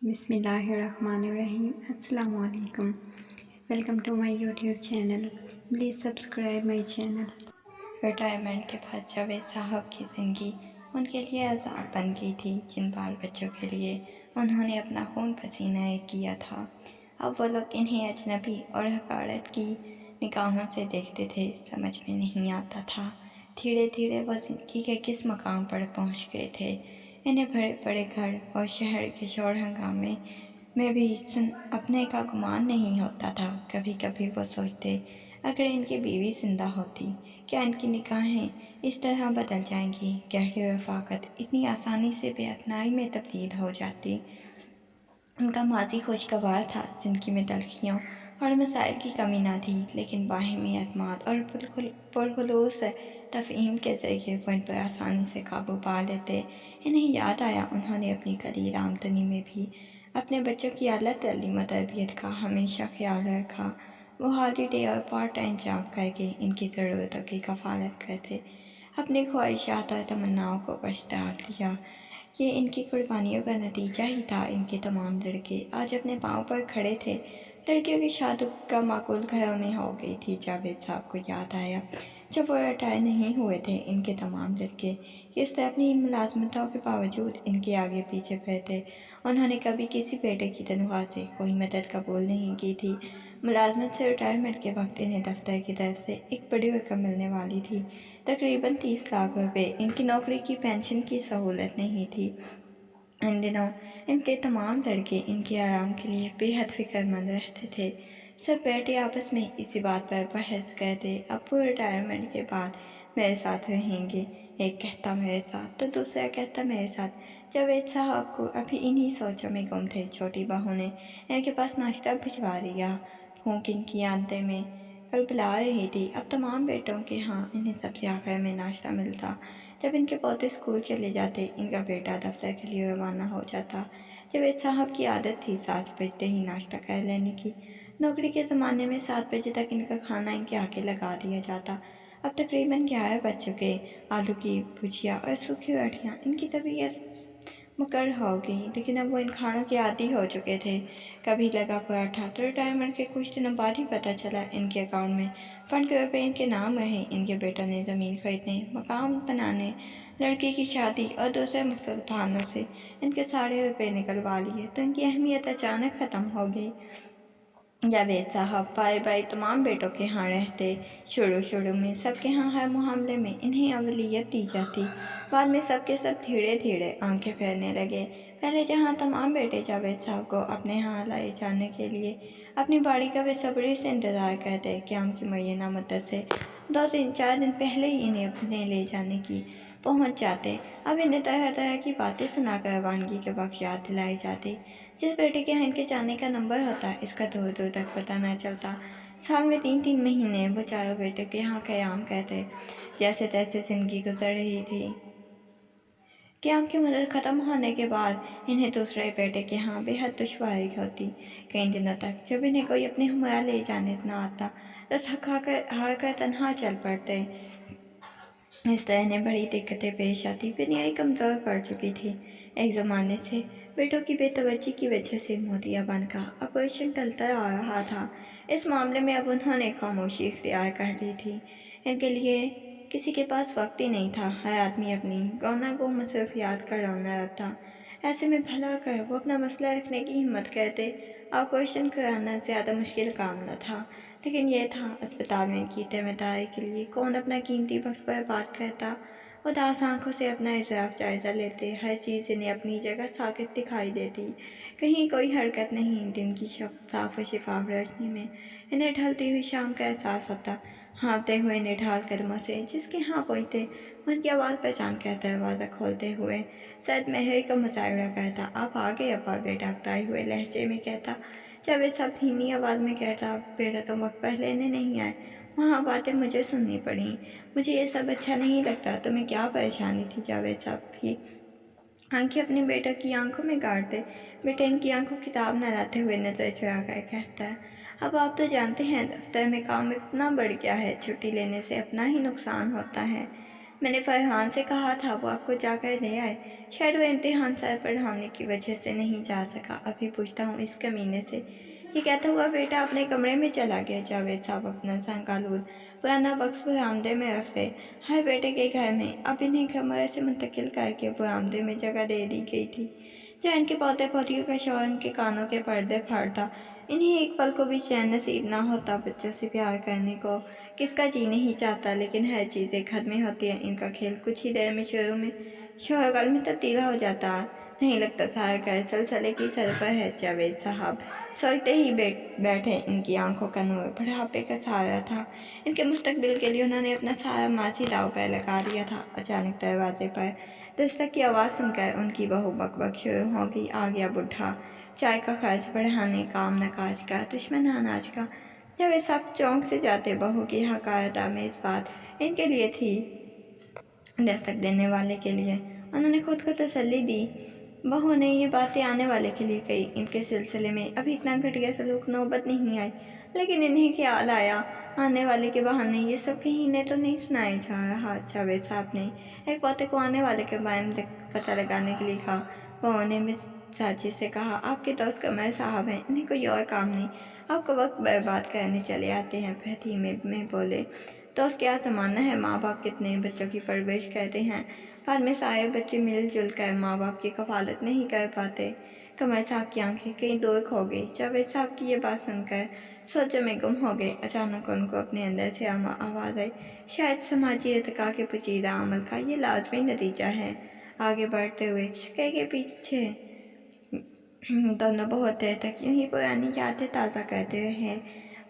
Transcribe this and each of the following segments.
بسم اللہ الرحمن الرحیم۔ السلام علیکم، welcome to my YouTube channel, please subscribe my channel. Retirement کے بعد جاوید صاحب کی زندگی ان کے لیے عذاب بن گئی تھی۔ جن بال بچوں کے لیے انہوں نے اپنا خون پسینہ ایک کیا تھا، اب وہ لوگ انہیں اجنبی اور حقارت کی نگاہوں سے دیکھتے تھے، سمجھ میں نہیں آتا تھا دھیرے دھیرے وہ زندگی کے کس مقام پر پہنچ گئے تھے۔ انہیں بڑے بڑے گھر اور شہر کے شور ہنگامے میں بھی اپنے کا گمان نہیں ہوتا تھا۔ کبھی کبھی وہ سوچتے، اگر ان کی بیوی زندہ ہوتی، کیا ان کی نگاہیں اس طرح بدل جائیں گی؟ گہری رفاقت اتنی آسانی سے بے اعتنائی میں تبدیل ہو جاتی۔ ان کا ماضی خوشگوار تھا، زندگی میں تلخیوں اور مسائل کی کمی نہ تھی، لیکن باہمی اعتماد اور پرخلوص تفہیم کے ذریعے وہ ان پر آسانی سے قابو پا لیتے۔ انہیں یاد آیا انہوں نے اپنی قلیل آمدنی میں بھی اپنے بچوں کی اعلیٰ تعلیم و تربیت کا ہمیشہ خیال رکھا۔ وہ ہالیڈے اور پارٹ ٹائم جاب کر کے ان کی ضرورتوں کی کفالت کرتے، اپنی خواہشات اور تمناؤں کو بش ڈال دیا۔ یہ ان کی قربانیوں کا نتیجہ ہی تھا۔ ان کے تمام لڑکے آج اپنے پاؤں پر کھڑے تھے۔ لڑکیوں کی شادی کا معقول گھروں میں ہو گئی تھی۔ جاوید صاحب کو یاد آیا جب وہ ریٹائر نہیں ہوئے تھے، ان کے تمام لڑکے کس طرح اپنی ان ملازمتوں کے باوجود ان کے آگے پیچھے پھرتے۔ انہوں نے کبھی کسی بیٹے کی تنخواہ سے کوئی مدد قبول نہیں کی تھی۔ ملازمت سے ریٹائرمنٹ کے وقت انہیں دفتر کی طرف سے ایک بڑی رقم ملنے والی تھی، تقریباً 30 لاکھ روپے۔ ان کی نوکری کی پینشن کی سہولت نہیں تھی۔ ان دنوں ان کے تمام لڑکے ان کے آرام کے لیے بے حد فکر مند رہتے تھے۔ سب بیٹے آپس میں اسی بات پر بحث کرتے، ابو ریٹائرمنٹ کے بعد میرے ساتھ رہیں گے۔ ایک کہتا میرے ساتھ تو دوسرا کہتا میرے ساتھ۔ جاوید صاحب کو ابھی انہی سوچوں میں گم تھے۔ چھوٹی بہو نے ان کے پاس ناشتہ بھجوا دیا۔ پھونک ان کی آنتیں میں کل بلا رہی تھی۔ اب تمام بیٹوں کے ہاں انہیں سبزی آخر میں ناشتہ ملتا۔ جب ان کے پوتے اسکول چلے جاتے، ان کا بیٹا دفتر کے لیے روانہ ہو جاتا۔ جاوید صاحب کی عادت تھی 7 بجتے ہی ناشتہ کر لینے کی۔ نوکری کے زمانے میں 7 بجے تک ان کا کھانا ان کے آگے لگا دیا جاتا۔ اب تقریباً 11 بج چکے۔ آلو کی بھجیا اور سوکھی روٹیاں ان کی طبیعت مقرر ہو گئی، لیکن اب وہ ان کھانوں کے عادی ہو چکے تھے۔ کبھی لگا پراٹھا تو ریٹائرمنٹ کے کچھ دنوں بعد ہی پتہ چلا ان کے اکاؤنٹ میں فنڈ کے روپے ان کے نام رہے۔ ان کے بیٹوں نے زمین خریدنے، مکان بنانے، لڑکی کی شادی اور دوسرے مختلف بہانوں سے ان کے سارے روپے نکلوا لیے، تو ان کی اہمیت اچانک ختم ہو گئی۔ جاوید صاحب بھائی بھائی تمام بیٹوں کے ہاں رہتے۔ شروع میں سب کے ہاں ہر معاملے میں انہیں اولویت دی جاتی، بعد میں سب کے سب دھیرے دھیرے آنکھیں پھیرنے لگے۔ پہلے جہاں تمام بیٹے جاوید صاحب کو اپنے ہاں لائے جانے کے لیے اپنی باری کا بے صبری سے انتظار کرتے، قیام کی معینہ مدت سے 2-4 دن پہلے ہی انہیں اپنے لے جانے کی پہنچ جاتے، اب انہیں طرح طرح کی باتیں سنا کر روانگی کے وقت یاد دلائی جاتی۔ جس بیٹے کے ہاں ان کے جانے کا نمبر ہوتا، اس کا دور دور تک پتہ نہ چلتا۔ سال میں 3 مہینے وہ چاروں بیٹے کے ہاں قیام کرتے۔ جیسے تیسے زندگی گزر رہی تھی۔ قیام کی مدت ختم ہونے کے بعد انہیں دوسرے بیٹے کے ہاں بے حد دشواری ہوتی۔ کئی دنوں تک جب انہیں کوئی اپنے ہمراہ لے جانے نہ آتا تو تھک ہار کر تنہا چل پڑتے۔ اس طرح انہیں بڑی دقتیں پیش آتی۔ بنیادی کمزور پڑ چکی تھی۔ ایک زمانے سے بیٹوں کی بے توجہی کی وجہ سے موتیا بن کا آپریشن ٹلتا آ رہا تھا۔ اس معاملے میں اب انہوں نے خاموشی اختیار کر لی تھی۔ ان کے لیے کسی کے پاس وقت ہی نہیں تھا۔ ہر آدمی اپنی گونا گو مصروفیات کا رونا رکھتا۔ ایسے میں بھلا کر وہ اپنا مسئلہ رکھنے کی ہمت کرتے۔ آپریشن کرانا زیادہ مشکل کام نہ تھا، لیکن یہ تھا اسپتال میں ان کی ذمہ داری کے لیے کون اپنا قیمتی وقت برباد کرتا۔ اداس آنکھوں سے اپنا اطراف جائزہ لیتے۔ ہر چیز انہیں اپنی جگہ ساکت دکھائی دیتی، کہیں کوئی حرکت نہیں۔ دن کی صاف و شفاف روشنی میں انہیں ڈھلتی ہوئی شام کا احساس ہوتا۔ ہانپتے ہوئے نڈھال قدموں سے جس کے ہاں پہنچتے، وہ ان کی آواز پہچان کر دروازہ کھولتے ہوئے سید مہری کا مظاہرہ کرتا۔ آپ آ گئے ابا، بیٹا اکتائے ہوئے لہجے میں کہتا۔ جاوید صاحب دھیمی آواز میں کہتا، بیٹا تم وقت پر لینے نہیں آئے، وہاں باتیں مجھے سننی پڑیں، مجھے یہ سب اچھا نہیں لگتا۔ تمہیں کیا پریشانی تھی؟ جاوید صاحب بھی آنکھیں اپنے بیٹے کی آنکھوں میں گاڑتے۔ بیٹا ان کی آنکھوں کتاب نہ لاتے ہوئے نظر چرا کر کہتا ہے، اب آپ تو جانتے ہیں دفتر میں کام اتنا بڑھ گیا ہے، چھٹی لینے سے اپنا ہی نقصان ہوتا ہے۔ میں نے فرحان سے کہا تھا وہ آپ کو جا کر لے آئے، شاید وہ امتحان سر پڑھانے کی وجہ سے نہیں جا سکا، ابھی پوچھتا ہوں اس کمینے سے۔ یہ کہتا ہوا بیٹا اپنے کمرے میں چلا گیا۔ جاوید صاحب اپنا سنگالود پرانا بکس برآمدے میں رکھ دے۔ ہر بیٹے کے گھر میں اب انہیں کمرے سے منتقل کر کے برآمدے میں جگہ دے دی گئی تھی، جہاں ان کے پوتے پوتیوں کا شور ان کے کانوں کے پردے پھاڑتا۔ انہیں ایک پل کو بھی چین نصیب نہ ہوتا۔ بچوں سے پیار کرنے کو کس کا جی نہیں چاہتا، لیکن ہر چیز ایک حد میں ہوتی ہے۔ ان کا کھیل کچھ ہی دیر میں شورغل میں تبدیل ہو جاتا۔ نہیں لگتا سارا گھر سلسلے کی سر پر ہے۔ جاوید صاحب سوچتے ہی بیٹھے، ان کی آنکھوں کا نور بڑھاپے کا سہارا تھا۔ ان کے مستقبل کے لیے انہوں نے اپنا سارا ماضی داؤ پر لگا دیا تھا۔ اچانک دروازے پر دستک کی آواز سن کر ان کی بہو بک بک شروع ہو گئی۔ آ گیا بڈھا، چائے کا خرچ بڑھانے، کام نکاج کا، دشمن اناج کا۔ جاوید صاحب چونک سے جاتے۔ بہو کی حقارت آمیز بات ان کے لیے تھی، دستک دینے والے کے لیے۔ انہوں نے خود کو تسلی دی، بہو نے یہ باتیں آنے والے کے لیے کہی۔ ان کے سلسلے میں ابھی اتنا گھٹیا سلوک نوبت نہیں آئی، لیکن انہیں خیال آیا آنے والے کے بہانے یہ سب کہیں انہیں تو نہیں سنایا جا رہا۔ جاوید صاحب نے ایک پوتے کو آنے والے کے بارے میں پتہ لگانے کے لیے کہا۔ بہو نے مزاجی سے کہا، آپ کے دوست قمر صاحب ہیں، انہیں کوئی اور کام نہیں، آپ کو وقت برباد کرنے چلے آتے ہیں۔ فہمی میں بولے، دوست کیا زمانہ ہے، ماں باپ کتنے بچوں کی پرورش کرتے ہیں، بعد میں سارے بچے مل جل کر ماں باپ کی کفالت نہیں کر پاتے۔ قمر صاحب کی آنکھیں کہیں دور کھو گئی۔ جاوید صاحب کی یہ بات سن کر سوچوں میں گم ہو گئے۔ اچانک ان کو اپنے اندر سے آواز آئی، شاید سماجی ارتقاء کے پوشیدہ عمل کا یہ لازمی نتیجہ ہے۔ آگے بڑھتے ہوئے شکے کے پیچھے دونوں بہت دیر تک یوں ہی پرانی یادیں تازہ کرتے رہے،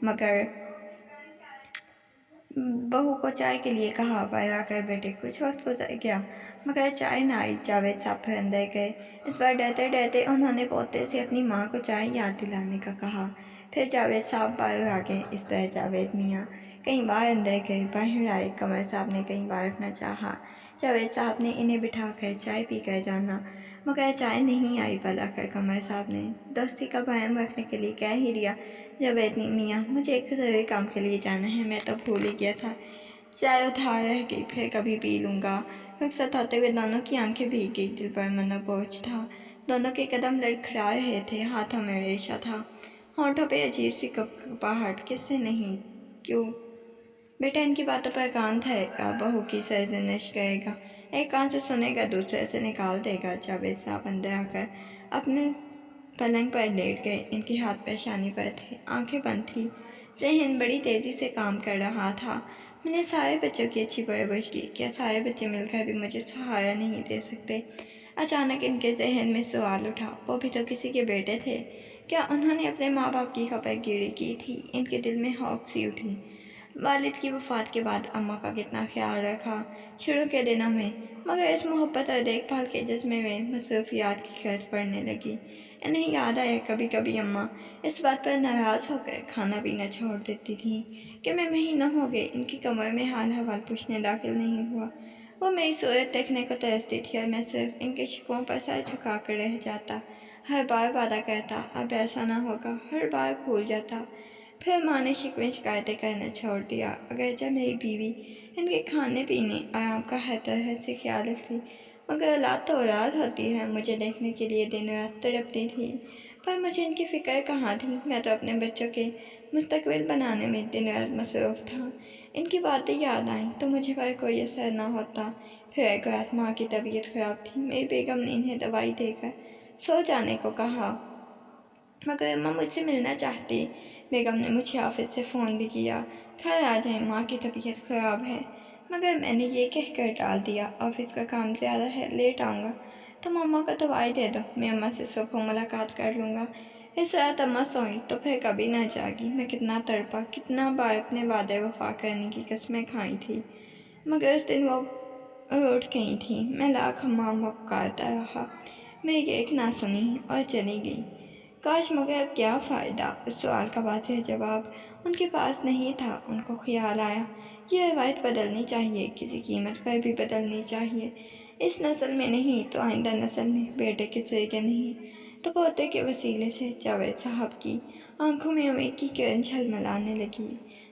مگر بہو کو چائے کے لیے کہا، باہر آ کر بیٹھے۔ کچھ وقت گزر گیا مگر چائے نہ آئی۔ جاوید صاحب پھر اندر گئے۔ اس بار ڈرتے ڈرتے انہوں نے پوتے سے اپنی ماں کو چائے یاد دلانے کا کہا۔ پھر جاوید صاحب باہر آ گئے۔ اس طرح جاوید میاں کئی بار اندر گئے، باہر آئے۔ قمر صاحب نے کئی بار اٹھنا چاہا، جاوید صاحب نے انہیں بٹھا کر چائے پی کر جانا، مگر چائے نہیں آئی۔ بلاخر قمر صاحب نے دوستی کا بیان رکھنے کے لیے کہہ ہی دیا، جاوید میاں مجھے ایک ضروری کام کے لیے جانا ہے، میں تو بھول ہی گیا تھا، چائے ادھار رہ گئی، پھر کبھی پی لوں گا۔ رخصت ہوتے ہوئے دونوں کی آنکھیں بھیگ گئی، دل پر منو بوجھ تھا، دونوں کے قدم لڑکھڑا رہے تھے، ہاتھوں میں ریشہ تھا، ہونٹوں پہ عجیب سی کپکپاہٹ۔ کس سے نہیں، کیوں؟ بیٹا ان کی باتوں پر کان دھرے گا، بہو کی سرزنش کرے گا، ایک کان سے سنے گا دوسرے سے نکال دے گا۔ جاوید صاحب اندر آ کر اپنے پلنگ پر لیٹ گئے، ان کے ہاتھ پیشانی پر تھے، آنکھیں بند تھیں، ذہن بڑی تیزی سے کام کر رہا تھا۔ میں نے سارے بچوں کی اچھی پرورش کی، کیا سارے بچے مل کر بھی مجھے سہارا نہیں دے سکتے؟ اچانک ان کے ذہن میں سوال اٹھا، وہ بھی تو کسی کے بیٹے تھے، کیا انہوں نے اپنے ماں باپ کی خبر گیری کی تھی؟ ان کے دل میں ہوک سی اٹھی۔ والد کی وفات کے بعد اماں کا کتنا خیال رکھا شروع کے دنوں میں، مگر اس محبت اور دیکھ بھال کے جذبے میں مصروفیات کی گرد پڑنے لگی۔ انہیں یاد آیا کبھی کبھی اماں اس بات پر ناراض ہو کر کھانا پینا چھوڑ دیتی تھیں کہ میں مہینوں ہو گئے ان کی کمر میں حال حوال پوچھنے داخل نہیں ہوا۔ وہ میری صورت دیکھنے کو ترستی تھی اور میں صرف ان کے شکووں پر سر جھکا کر رہ جاتا، ہر بار وعدہ کرتا اب ایسا نہ ہوگا، ہر بار بھول جاتا۔ پھر ماں نے شکوے شکایتیں کرنا چھوڑ دیا، اگرچہ میری بیوی ان کے کھانے پینے آرام کا ہر طرح سے خیال رکھتی، مگر اولاد تو اولاد ہوتی ہے، مجھے دیکھنے کے لیے دن رات تڑپتی تھی، پر مجھے ان کی فکر کہاں تھی، میں تو اپنے بچوں کے مستقبل بنانے میں دن رات مصروف تھا۔ ان کی باتیں یاد آئیں تو مجھے پر کوئی اثر نہ ہوتا۔ پھر ایک رات ماں کی طبیعت خراب تھی، میری بیگم نے انہیں دوائی دے کر سو جانے کو کہا، مگر اماں مجھ سے ملنا چاہتی۔ بیگم نے مجھے آفس سے فون بھی کیا، گھر آ جائیں، ماں کی طبیعت خراب ہے، مگر میں نے یہ کہہ کر ٹال دیا، آفس کا کام زیادہ ہے، لیٹ آؤں گا، تم اماں کو دوائی دے دو، میں اماں سے صبح ملاقات کر لوں گا۔ اس رات اماں سوئیں تو پھر کبھی نہ جاگی۔ میں کتنا تڑپا، کتنا بار اپنے وعدے وفا کرنے کی قسمیں کھائی تھی، مگر اس دن وہ روٹھ گئی تھیں۔ میں لاکھ اماں پکارتا رہا، میری ایک نہ سنی اور چلی گئی۔ کاش، مگر اب کیا فائدہ؟ اس سوال کا واضح جواب ان کے پاس نہیں تھا۔ ان کو خیال آیا، یہ روایت بدلنی چاہیے، کسی قیمت پر بھی بدلنی چاہیے، اس نسل میں نہیں تو آئندہ نسل میں، بیٹے کے ذریعے نہیں تو پوتے کے وسیلے سے۔ جاوید صاحب کی آنکھوں میں امید کی کرن جھلملانے لگی۔